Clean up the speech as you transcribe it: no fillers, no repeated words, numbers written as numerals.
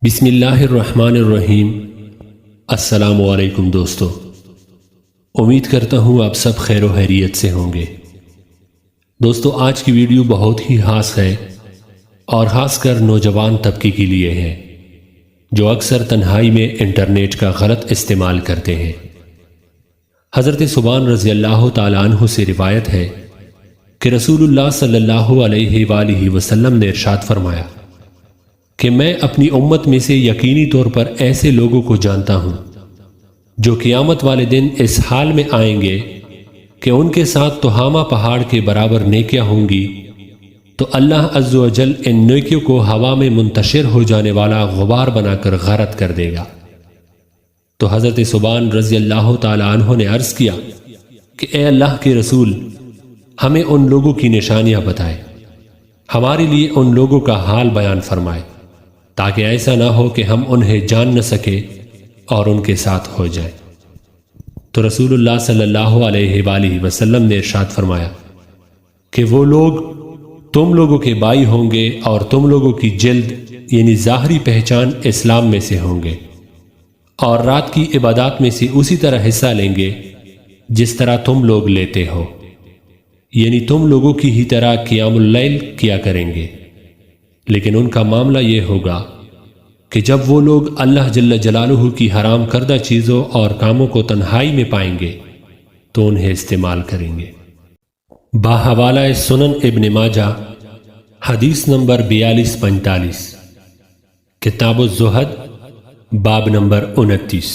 بسم اللہ الرحمن الرحیم۔ السلام علیکم دوستو، امید کرتا ہوں آپ سب خیر و خیریت سے ہوں گے۔ دوستو، آج کی ویڈیو بہت ہی خاص ہے اور خاص کر نوجوان طبقے کے لیے ہے جو اکثر تنہائی میں انٹرنیٹ کا غلط استعمال کرتے ہیں۔ حضرت ثوبان رضی اللہ تعالیٰ عنہ سے روایت ہے کہ رسول اللہ صلی اللہ علیہ وآلہ وسلم نے ارشاد فرمایا کہ میں اپنی امت میں سے یقینی طور پر ایسے لوگوں کو جانتا ہوں جو قیامت والے دن اس حال میں آئیں گے کہ ان کے ساتھ تہامہ پہاڑ کے برابر نیکیاں ہوں گی، تو اللہ عز و جل ان نیکیوں کو ہوا میں منتشر ہو جانے والا غبار بنا کر غارت کر دے گا۔ تو حضرت ثوبان رضی اللہ تعالی عنہ نے عرض کیا کہ اے اللہ کے رسول، ہمیں ان لوگوں کی نشانیاں بتائے، ہمارے لیے ان لوگوں کا حال بیان فرمائے تاکہ ایسا نہ ہو کہ ہم انہیں جان نہ سکے اور ان کے ساتھ ہو جائیں۔ تو رسول اللہ صلی اللہ علیہ وآلہ وسلم نے ارشاد فرمایا کہ وہ لوگ تم لوگوں کے بھائی ہوں گے اور تم لوگوں کی جلد یعنی ظاہری پہچان اسلام میں سے ہوں گے، اور رات کی عبادات میں سے اسی طرح حصہ لیں گے جس طرح تم لوگ لیتے ہو، یعنی تم لوگوں کی ہی طرح قیام اللیل کیا کریں گے۔ لیکن ان کا معاملہ یہ ہوگا کہ جب وہ لوگ اللہ جل جلالہ کی حرام کردہ چیزوں اور کاموں کو تنہائی میں پائیں گے تو انہیں استعمال کریں گے۔ باحوالہ سنن ابن ماجہ، حدیث نمبر 4245، کتاب الزہد، باب نمبر 29۔